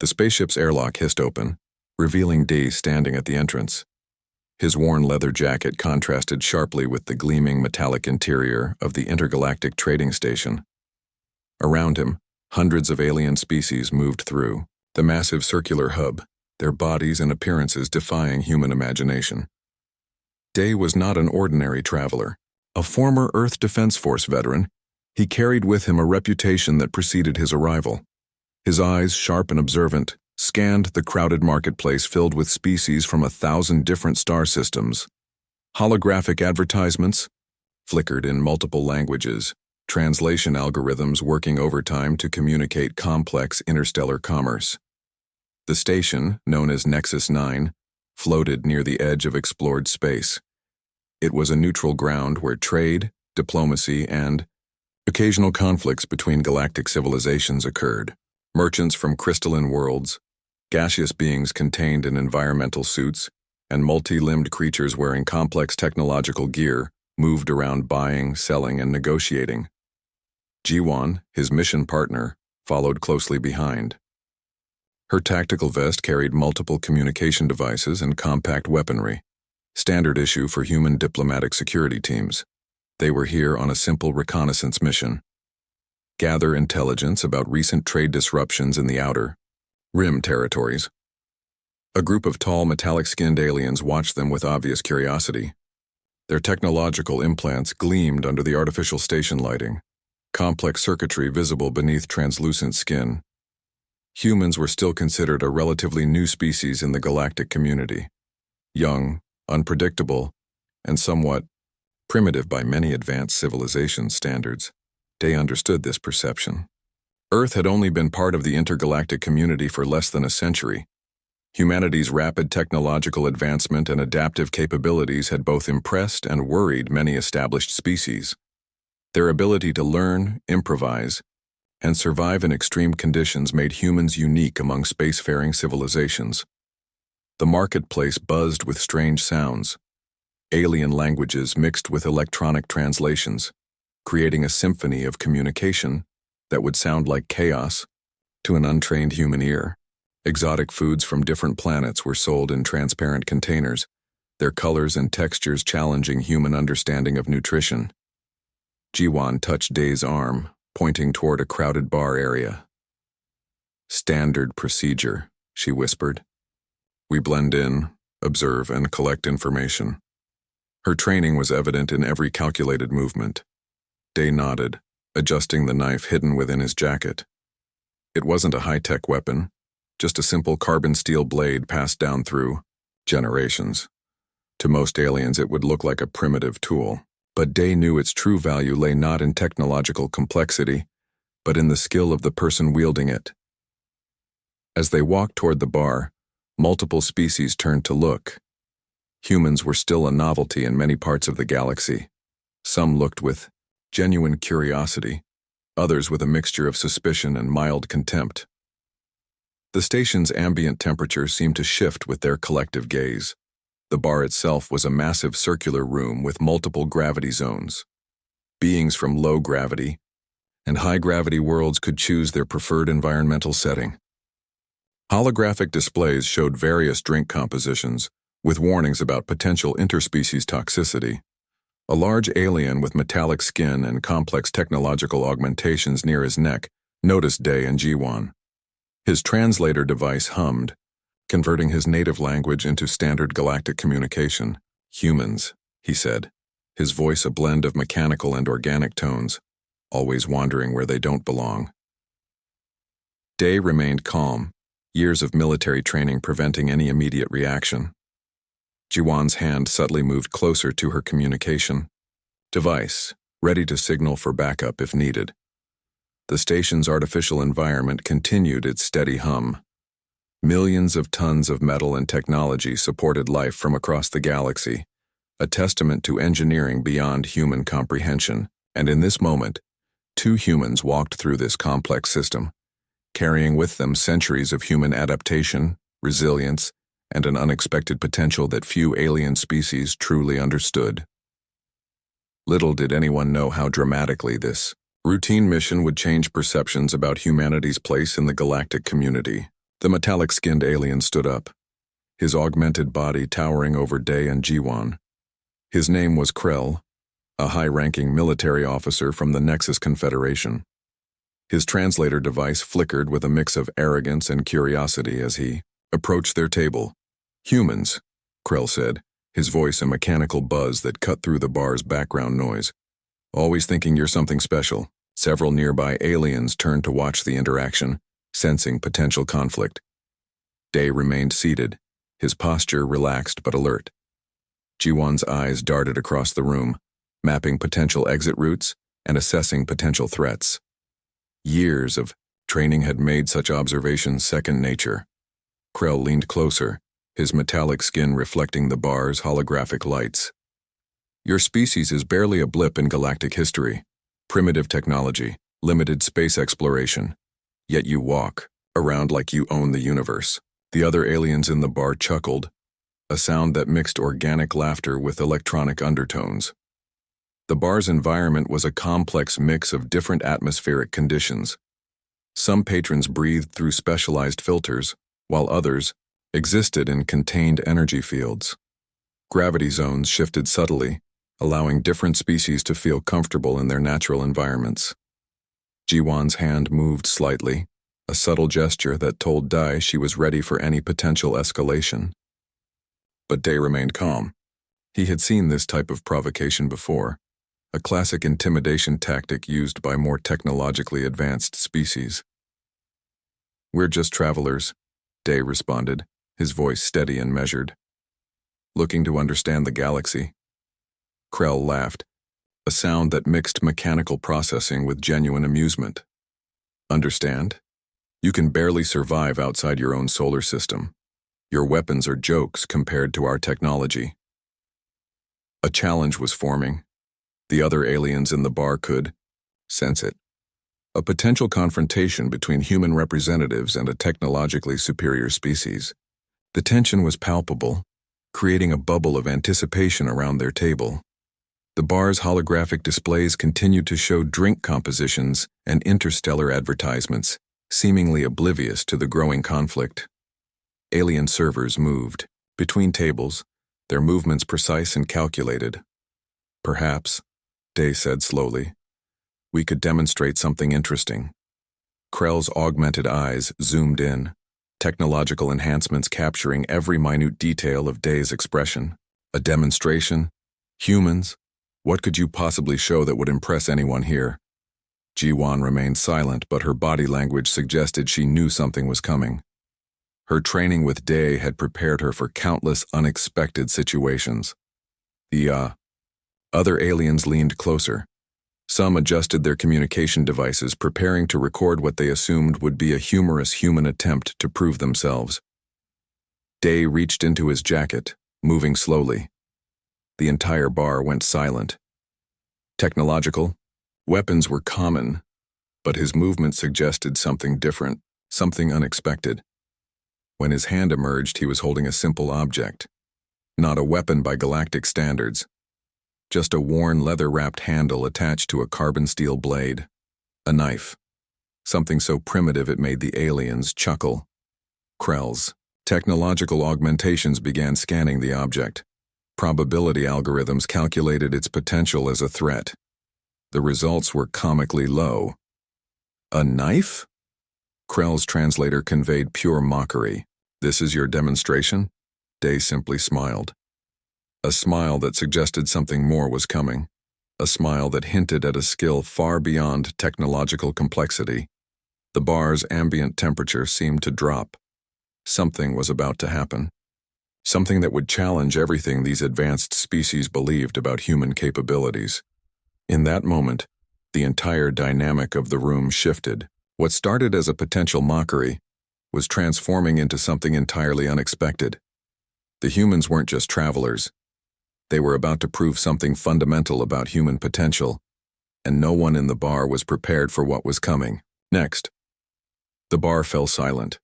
The spaceship's airlock hissed open, revealing Dee standing at the entrance. His worn leather jacket contrasted sharply with the gleaming metallic interior of the Intergalactic trading station. Around him, hundreds of alien species moved through the massive circular hub, their bodies and appearances defying human imagination. Day was not an ordinary traveler. A former Earth Defense Force veteran, he carried with him a reputation that preceded his arrival. His eyes, sharp and observant, scanned the crowded marketplace filled with species from 1,000 different star systems. Holographic advertisements flickered in multiple languages, translation algorithms working overtime to communicate complex interstellar commerce. The station, known as Nexus 9, floated near the edge of explored space. It was a neutral ground where trade, diplomacy, and occasional conflicts between galactic civilizations occurred. Merchants from crystalline worlds, gaseous beings contained in environmental suits, and multi-limbed creatures wearing complex technological gear moved around buying, selling, and negotiating. Jiwan, his mission partner, followed closely behind. Her tactical vest carried multiple communication devices and compact weaponry, standard issue for human diplomatic security teams. They were here on a simple reconnaissance mission. Gather intelligence about recent trade disruptions in the outer rim territories. A group of tall, metallic-skinned aliens watched them with obvious curiosity. Their technological implants gleamed under the artificial station lighting, complex circuitry visible beneath translucent skin. Humans were still considered a relatively new species in the galactic community. Young, unpredictable, and somewhat primitive by many advanced civilization standards. Day understood this perception. Earth had only been part of the intergalactic community for less than a century. Humanity's rapid technological advancement and adaptive capabilities had both impressed and worried many established species. Their ability to learn, improvise, and survive in extreme conditions made humans unique among spacefaring civilizations. The marketplace buzzed with strange sounds, alien languages mixed with electronic translations, creating a symphony of communication that would sound like chaos to an untrained human ear. Exotic foods from different planets were sold in transparent containers, their colors and textures challenging human understanding of nutrition. Jiwan touched Day's arm, pointing toward a crowded bar area. "Standard procedure," she whispered. "We blend in, observe, and collect information." Her training was evident in every calculated movement. Day nodded, adjusting the knife hidden within his jacket. It wasn't a high-tech weapon, just a simple carbon steel blade passed down through generations. To most aliens, it would look like a primitive tool, but Day knew its true value lay not in technological complexity, but in the skill of the person wielding it. As they walked toward the bar, multiple species turned to look. Humans were still a novelty in many parts of the galaxy. Some looked with genuine curiosity, others with a mixture of suspicion and mild contempt. The station's ambient temperature seemed to shift with their collective gaze. The bar itself was a massive circular room with multiple gravity zones. Beings from low gravity and high gravity worlds could choose their preferred environmental setting. Holographic displays showed various drink compositions, with warnings about potential interspecies toxicity. A large alien with metallic skin and complex technological augmentations near his neck noticed Day and Jiwan. His translator device hummed, converting his native language into standard galactic communication. "Humans," he said, his voice a blend of mechanical and organic tones, always wandering where they don't belong. Day remained calm, years of military training preventing any immediate reaction. Jiwan's hand subtly moved closer to her communication device, ready to signal for backup if needed. The station's artificial environment continued its steady hum. Millions of tons of metal and technology supported life from across the galaxy, a testament to engineering beyond human comprehension. And in this moment, two humans walked through this complex system, carrying with them centuries of human adaptation, resilience, and an unexpected potential that few alien species truly understood. Little did anyone know how dramatically this routine mission would change perceptions about humanity's place in the galactic community. The metallic-skinned alien stood up, his augmented body towering over Day and Jiwan. His name was Krell, a high-ranking military officer from the Nexus Confederation. His translator device flickered with a mix of arrogance and curiosity as he approached their table. "Humans," Krell said, his voice a mechanical buzz that cut through the bar's background noise. "Always thinking you're something special." Several nearby aliens turned to watch the interaction, sensing potential conflict. Day remained seated, his posture relaxed but alert. Jiwan's eyes darted across the room, mapping potential exit routes and assessing potential threats. Years of training had made such observations second nature. Krell leaned closer, his metallic skin reflecting the bar's holographic lights. "Your species is barely a blip in galactic history. Primitive technology, limited space exploration. Yet you walk around like you own the universe." The other aliens in the bar chuckled, a sound that mixed organic laughter with electronic undertones. The bar's environment was a complex mix of different atmospheric conditions. Some patrons breathed through specialized filters, while others existed in contained energy fields. Gravity zones shifted subtly, allowing different species to feel comfortable in their natural environments. Jiwan's hand moved slightly, a subtle gesture that told Dai she was ready for any potential escalation. But Day remained calm. He had seen this type of provocation before, a classic intimidation tactic used by more technologically advanced species. "We're just travelers," Day responded, his voice steady and measured. "Looking to understand the galaxy." Krell laughed, a sound that mixed mechanical processing with genuine amusement. "Understand? You can barely survive outside your own solar system. Your weapons are jokes compared to our technology." A challenge was forming. The other aliens in the bar could sense it. A potential confrontation between human representatives and a technologically superior species. The tension was palpable, creating a bubble of anticipation around their table. The bar's holographic displays continued to show drink compositions and interstellar advertisements, seemingly oblivious to the growing conflict. Alien servers moved between tables, their movements precise and calculated. "Perhaps," Day said slowly, "we could demonstrate something interesting." Krell's augmented eyes zoomed in, technological enhancements capturing every minute detail of Day's expression. "A demonstration? Humans? What could you possibly show that would impress anyone here?" Jiwan remained silent, but her body language suggested she knew something was coming. Her training with Day had prepared her for countless unexpected situations. The other aliens leaned closer. Some adjusted their communication devices, preparing to record what they assumed would be a humorous human attempt to prove themselves. Day reached into his jacket, moving slowly. The entire bar went silent. Technological weapons were common, but his movement suggested something different, something unexpected. When his hand emerged, he was holding a simple object. Not a weapon by galactic standards. Just a worn leather-wrapped handle attached to a carbon steel blade. A knife. Something so primitive it made the aliens chuckle. Krell's technological augmentations began scanning the object. Probability algorithms calculated its potential as a threat. The results were comically low. "A knife?" Krell's translator conveyed pure mockery. "This is your demonstration?" Day simply smiled. A smile that suggested something more was coming. A smile that hinted at a skill far beyond technological complexity. The bar's ambient temperature seemed to drop. Something was about to happen. Something that would challenge everything these advanced species believed about human capabilities. In that moment, the entire dynamic of the room shifted. What started as a potential mockery was transforming into something entirely unexpected. The humans weren't just travelers. They were about to prove something fundamental about human potential, and no one in the bar was prepared for what was coming. Next, the bar fell silent.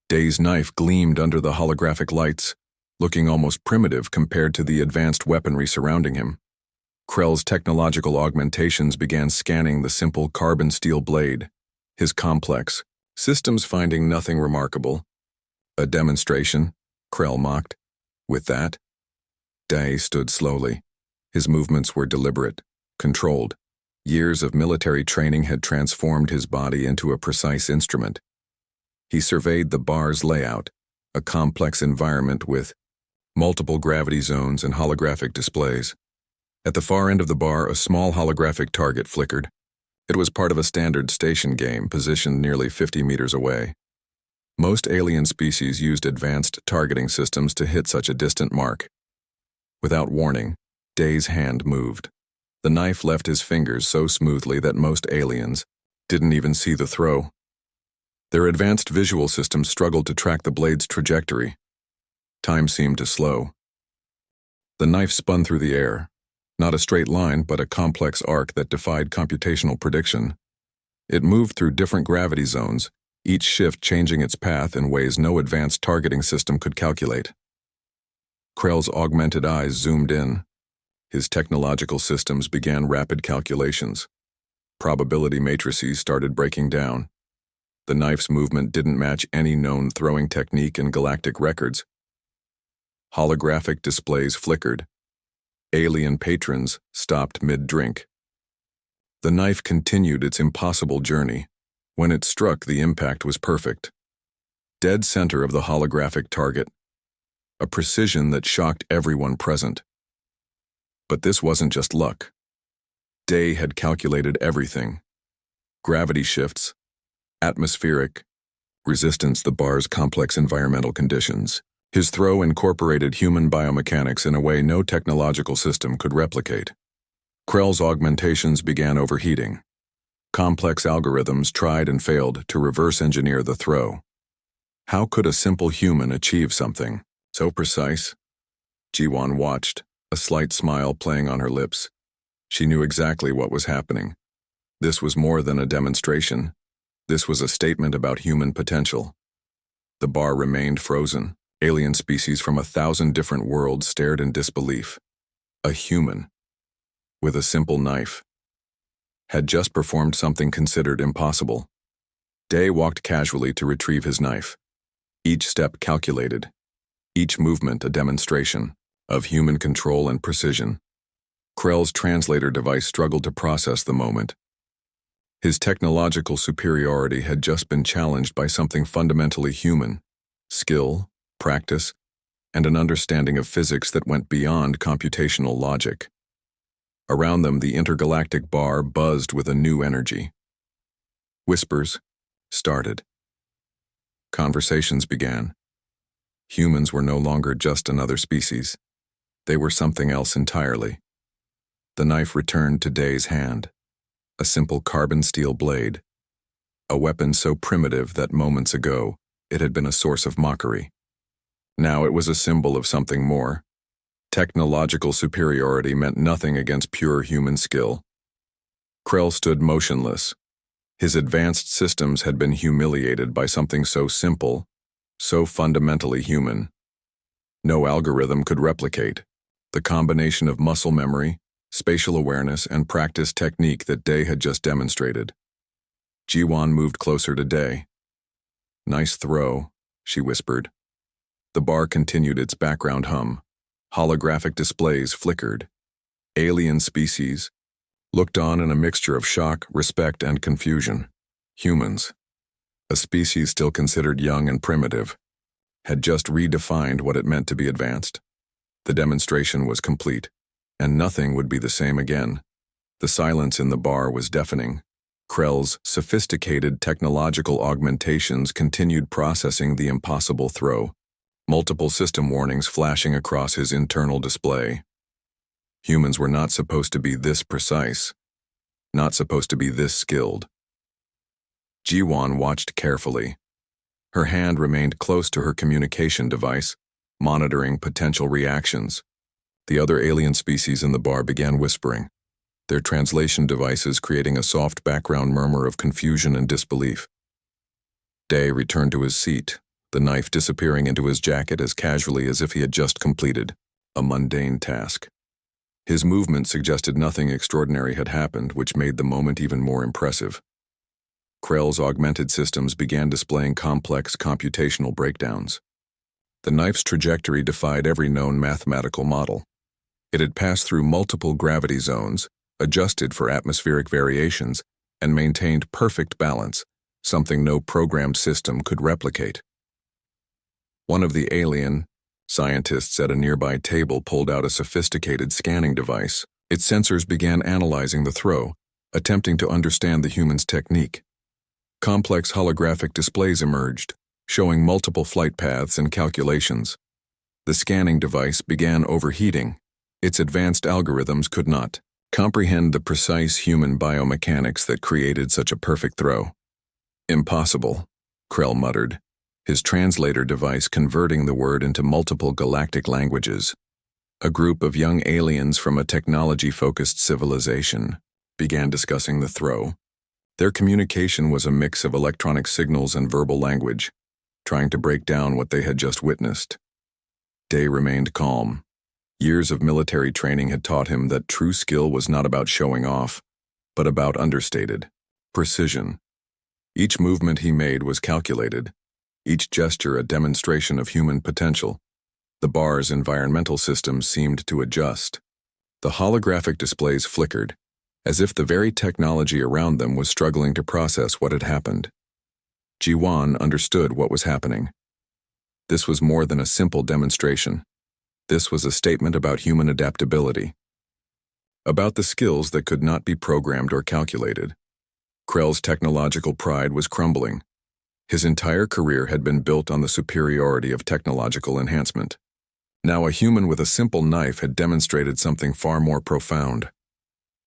Day's knife gleamed under the holographic lights, looking almost primitive compared to the advanced weaponry surrounding him. Krell's technological augmentations began scanning the simple carbon steel blade, his complex, Systems finding nothing remarkable. A demonstration, Krell mocked. With that, Day stood slowly. His movements were deliberate, controlled. Years of military training had transformed his body into a precise instrument. He surveyed the bar's layout, a complex environment with multiple gravity zones and holographic displays. At the far end of the bar, a small holographic target flickered. It was part of a standard station game positioned nearly 50 meters away. Most alien species used advanced targeting systems to hit such a distant mark. Without warning, Day's hand moved. The knife left his fingers so smoothly that most aliens didn't even see the throw. Their advanced visual systems struggled to track the blade's trajectory. Time seemed to slow. The knife spun through the air, not a straight line, but a complex arc that defied computational prediction. It moved through different gravity zones, each shift changing its path in ways no advanced targeting system could calculate. Krell's augmented eyes zoomed in. His technological systems began rapid calculations. Probability matrices started breaking down. The knife's movement didn't match any known throwing technique in galactic records. Holographic displays flickered. Alien patrons stopped mid-drink. The knife continued its impossible journey. When it struck, the impact was perfect. Dead center of the holographic target. A precision that shocked everyone present. But this wasn't just luck. Day had calculated everything. Gravity shifts, atmospheric, resistance, the bar's complex environmental conditions. His throw incorporated human biomechanics in a way no technological system could replicate. Krell's augmentations began overheating. Complex algorithms tried and failed to reverse engineer the throw. How could a simple human achieve something so precise? Jiwan watched, a slight smile playing on her lips. She knew exactly what was happening. This was more than a demonstration. This was a statement about human potential. The bar remained frozen. Alien species from 1,000 different worlds stared in disbelief. A human, with a simple knife, had just performed something considered impossible. Day walked casually to retrieve his knife. Each step calculated, each movement a demonstration of human control and precision. Krell's translator device struggled to process the moment. His technological superiority had just been challenged by something fundamentally human: skill, practice, and an understanding of physics that went beyond computational logic. Around them, the intergalactic bar buzzed with a new energy. Whispers started. Conversations began. Humans were no longer just another species. They were something else entirely. The knife returned to Day's hand, a simple carbon steel blade, a weapon so primitive that moments ago it had been a source of mockery. Now it was a symbol of something more. Technological superiority meant nothing against pure human skill. Krell stood motionless. His advanced systems had been humiliated by something so simple, so fundamentally human. No algorithm could replicate the combination of muscle memory, spatial awareness, and practice technique that Day had just demonstrated. Jiwan moved closer to Day. "Nice throw," she whispered. The bar continued its background hum. Holographic displays flickered. Alien species looked on in a mixture of shock, respect, and confusion. Humans, a species still considered young and primitive, had just redefined what it meant to be advanced. The demonstration was complete, and nothing would be the same again. The silence in the bar was deafening. Krell's sophisticated technological augmentations continued processing the impossible throw, multiple system warnings flashing across his internal display. Humans were not supposed to be this precise, not supposed to be this skilled. Jiwan watched carefully. Her hand remained close to her communication device, monitoring potential reactions. The other alien species in the bar began whispering, their translation devices creating a soft background murmur of confusion and disbelief. Day returned to his seat, the knife disappearing into his jacket as casually as if he had just completed a mundane task. His movement suggested nothing extraordinary had happened, which made the moment even more impressive. Krell's augmented systems began displaying complex computational breakdowns. The knife's trajectory defied every known mathematical model. It had passed through multiple gravity zones, adjusted for atmospheric variations, and maintained perfect balance, something no programmed system could replicate. One of the alien scientists at a nearby table pulled out a sophisticated scanning device. Its sensors began analyzing the throw, attempting to understand the human's technique. Complex holographic displays emerged, showing multiple flight paths and calculations. The scanning device began overheating. Its advanced algorithms could not comprehend the precise human biomechanics that created such a perfect throw. Impossible, Krell muttered, his translator device converting the word into multiple galactic languages. A group of young aliens from a technology-focused civilization began discussing the throw. Their communication was a mix of electronic signals and verbal language, trying to break down what they had just witnessed. Day remained calm. Years of military training had taught him that true skill was not about showing off, but about understated precision. Each movement he made was calculated, each gesture a demonstration of human potential. The bar's environmental systems seemed to adjust. The holographic displays flickered, as if the very technology around them was struggling to process what had happened. Ji-Wan understood what was happening. This was more than a simple demonstration. This was a statement about human adaptability, about the skills that could not be programmed or calculated. Krell's technological pride was crumbling. His entire career had been built on the superiority of technological enhancement. Now a human with a simple knife had demonstrated something far more profound.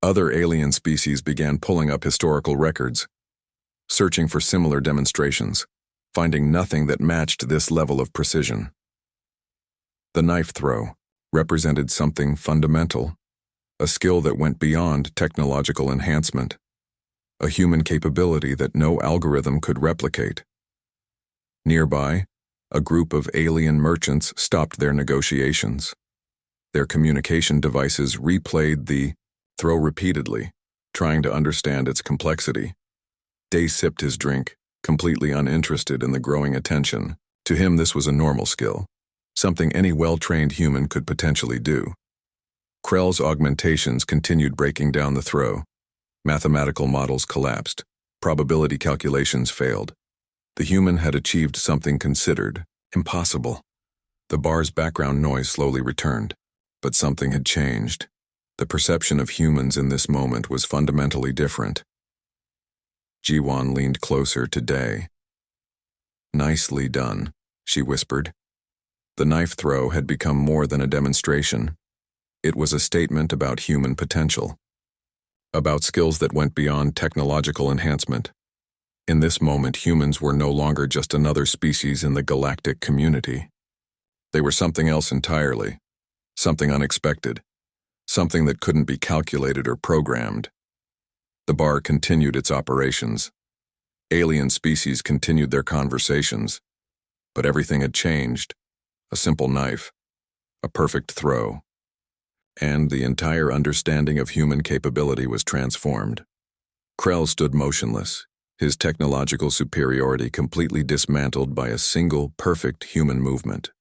Other alien species began pulling up historical records, searching for similar demonstrations, finding nothing that matched this level of precision. The knife throw represented something fundamental, a skill that went beyond technological enhancement, a human capability that no algorithm could replicate. Nearby, a group of alien merchants stopped their negotiations. Their communication devices replayed the throw repeatedly, trying to understand its complexity. Day sipped his drink, completely uninterested in the growing attention. To him, this was a normal skill, something any well-trained human could potentially do. Krell's augmentations continued breaking down the throw. Mathematical models collapsed. Probability calculations failed. The human had achieved something considered impossible. The bar's background noise slowly returned, but something had changed. The perception of humans in this moment was fundamentally different. Ji-Wan leaned closer to Day. "Nicely done," she whispered. The knife throw had become more than a demonstration. It was a statement about human potential, about skills that went beyond technological enhancement. In this moment, humans were no longer just another species in the galactic community. They were something else entirely, something unexpected, something that couldn't be calculated or programmed. The bar continued its operations. Alien species continued their conversations, but everything had changed. A simple knife, a perfect throw, and the entire understanding of human capability was transformed. Krell stood motionless, his technological superiority completely dismantled by a single perfect human movement.